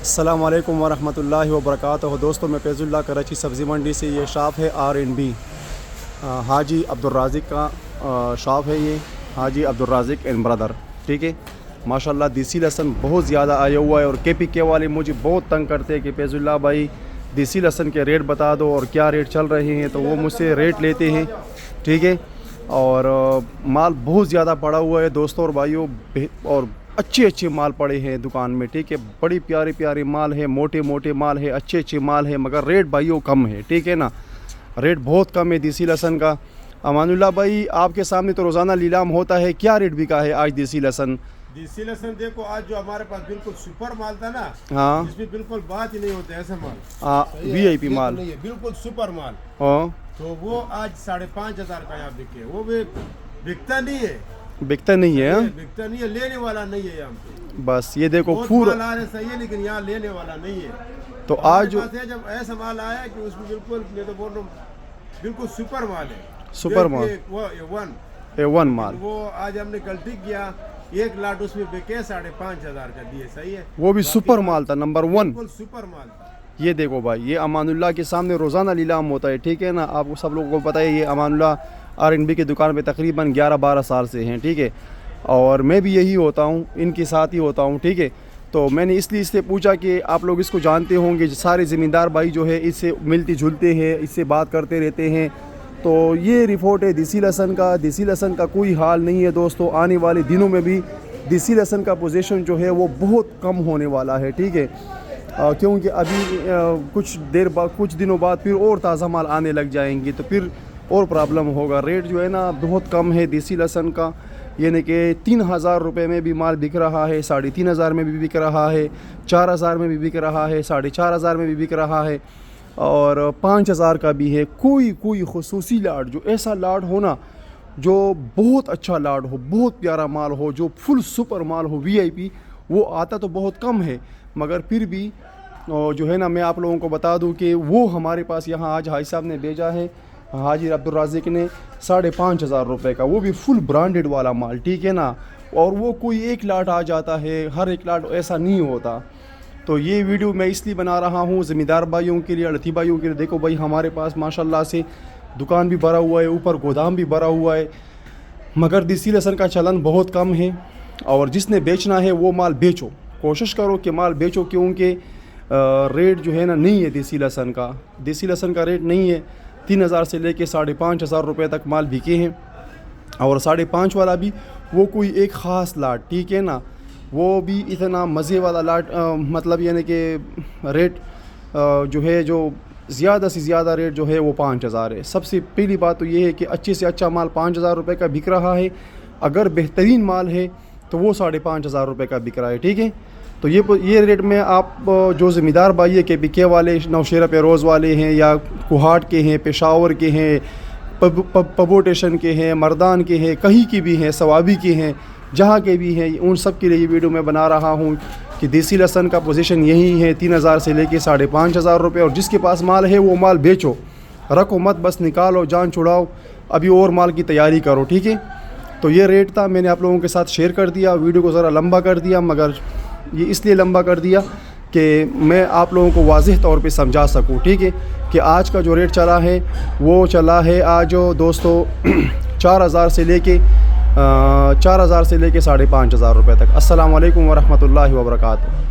السلام علیکم ورحمۃ اللہ وبرکاتہ۔ دوستوں، میں فیض اللہ کراچی سبزی منڈی سے، یہ شاپ ہے R&B حاجی عبدالرازق کا شاپ ہے، یہ حاجی عبدالرازق اینڈ برادر، ٹھیک ہے۔ ماشاءاللہ دیسی لہسن بہت زیادہ آیا ہوا ہے، اور KPK والے مجھے بہت تنگ کرتے ہیں کہ فیض اللہ بھائی دیسی لہسن کے ریٹ بتا دو اور کیا ریٹ چل رہے ہیں، تو وہ مجھ سے ریٹ لیتے ہیں، ٹھیک ہے۔ اور مال بہت زیادہ پڑا ہوا ہے دوستوں اور بھائیوں، اور اچھے مال پڑے ہیں دکان میں، ٹھیک ہے۔ بڑی پیاری مال ہے، موٹے مال ہے، اچھے مال ہے، مگر ریٹ بھائیوں کم ہے، ٹھیک ہے نا۔ ریٹ بہت کم ہے دیسی لہسن کا۔ امان اللہ بھائی، آپ کے سامنے تو روزانہ لیلام ہوتا ہے، کیا ریٹ بکا ہے آج دیسی لہسن؟ دیسی لہسن دیکھو، آج جو ہمارے پاس بالکل سپر مال تھا نا، ہاں، اس میں بالکل بات ہی نہیں ہوتا ایسا مال، VIP مال نہیں ہے، بالکل سپر مال، ہاں، تو وہ آج 5,500 کا یہاں بکے، وہ بھی بکتا نہیں ہے، بکتا نہیں ہے، بکتا نہیں ہے، لینے والا نہیں ہے یہاں پہ۔ بس یہ دیکھو بہت پورا مال آ رہے صحیح ہے، لیکن یہاں لینے والا نہیں ہے۔ تو ہمارے آج پاس ہے جب ایسا مال آیا کہ اس میں بالکل، میں تو بول رہا ہوں بالکل سپر مال ہے، سپر مال، وہ A1 مال، وہ آج ہم نے غلطی کیا، ایک لاٹ اس میں بکے 5,500 کا دیے، صحیح ہے، وہ بھی سپر مال تھا، نمبر 1۔ بالکل سپر مال تھا۔ یہ دیکھو بھائی، یہ امان اللہ کے سامنے روزانہ لیلام ہوتا ہے، ٹھیک ہے نا۔ آپ کو سب لوگوں کو پتہ ہے، یہ امان اللہ R&B کی دکان پہ تقریباً 11-12 سال سے ہیں، ٹھیک ہے۔ اور میں بھی یہی ہوتا ہوں، ان کے ساتھ ہی ہوتا ہوں، ٹھیک ہے۔ تو میں نے اس لیے اس سے پوچھا کہ آپ لوگ اس کو جانتے ہوں گے، سارے زمیندار بھائی جو ہے اس سے ملتے جلتے ہیں، اس سے بات کرتے رہتے ہیں۔ تو یہ رپورٹ ہے دیسی لہسن کا۔ دیسی لہسن کا کوئی حال نہیں ہے دوستو، آنے والے دنوں میں بھی دیسی لہسن کا پوزیشن جو ہے وہ بہت کم ہونے والا ہے، ٹھیک ہے۔ کیونکہ ابھی کچھ دنوں بعد پھر اور تازہ مال آنے لگ جائیں گے، تو پھر اور پرابلم ہوگا۔ ریٹ جو ہے نا بہت کم ہے دیسی لہسن کا، یعنی کہ 3,000 روپے میں بھی مال بک رہا ہے، 3,500 میں بھی بک رہا ہے، 4,000 میں بھی بک رہا ہے، 4,500 میں بھی بک رہا ہے، اور 5,000 کا بھی ہے۔ کوئی خصوصی لاٹ، جو ایسا لاٹ ہو نا، جو بہت اچھا لاٹ ہو، بہت پیارا مال ہو، جو فل سپر مال ہو، VIP، وہ آتا تو بہت کم ہے، مگر پھر بھی جو ہے نا، میں آپ لوگوں کو بتا دوں کہ وہ ہمارے پاس یہاں آج حاجی صاحب نے بھیجا ہے، حاجی عبدالرازق نے 5,500 روپے کا، وہ بھی فل برانڈڈ والا مال، ٹھیک ہے نا۔ اور وہ کوئی ایک لاٹ آ جاتا ہے، ہر ایک لاٹ ایسا نہیں ہوتا۔ تو یہ ویڈیو میں اس لیے بنا رہا ہوں زمیندار بھائیوں کے لیے، اڑتی بھائیوں کے لیے۔ دیکھو بھائی، ہمارے پاس ماشاءاللہ سے دکان بھی بھرا ہوا ہے، اوپر گودام بھی بھرا ہوا ہے، مگر دیسی لہسن کا چلن بہت کم ہے۔ اور جس نے بیچنا ہے وہ مال بیچو، کوشش کرو کہ مال بیچو، کیونکہ ریٹ جو ہے نا نہیں ہے دیسی لہسن کا۔ دیسی لہسن کا ریٹ نہیں ہے، 3,000 سے لے کے 5,500 روپے تک مال بکے ہیں، اور 5.5 والا بھی وہ کوئی ایک خاص لاٹ، ٹھیک ہے نا۔ وہ بھی اتنا مزے والا لاٹ، مطلب یعنی کہ ریٹ جو ہے، جو زیادہ سے زیادہ ریٹ جو ہے وہ 5,000 ہے۔ سب سے پہلی بات تو یہ ہے کہ اچھے سے اچھا مال 5,000 روپے کا بک رہا ہے، اگر بہترین مال ہے تو وہ 5,500 روپے کا بک رہا ہے، ٹھیک ہے۔ تو یہ ریٹ میں آپ جو زمیندار بھائی ہے، KPK والے، نوشیرہ پیروز والے ہیں، یا کوہاٹ کے ہیں، پشاور کے ہیں، پبوٹیشن کے ہیں، مردان کے ہیں، کہیں کے بھی ہیں، ثوابی کے ہیں، جہاں کے بھی ہیں، ان سب کے لیے یہ ویڈیو میں بنا رہا ہوں کہ دیسی لہسن کا پوزیشن یہی ہے، 3,000 سے لے کے 5,500 روپے۔ اور جس کے پاس مال ہے وہ مال بیچو، رکھو مت، بس نکالو، جان چھڑاؤ، ابھی اور مال کی تیاری کرو، ٹھیک ہے۔ تو یہ ریٹ تھا، میں نے آپ لوگوں کے ساتھ شیئر کر دیا، ویڈیو کو ذرا لمبا کر دیا، مگر یہ اس لیے لمبا کر دیا کہ میں آپ لوگوں کو واضح طور پہ سمجھا سکوں، ٹھیک ہے، کہ آج کا جو ریٹ چلا ہے وہ چلا ہے آج دوستو 4,000 سے لے کے 5,500 روپے تک۔ السلام علیکم ورحمۃ اللہ وبرکاتہ۔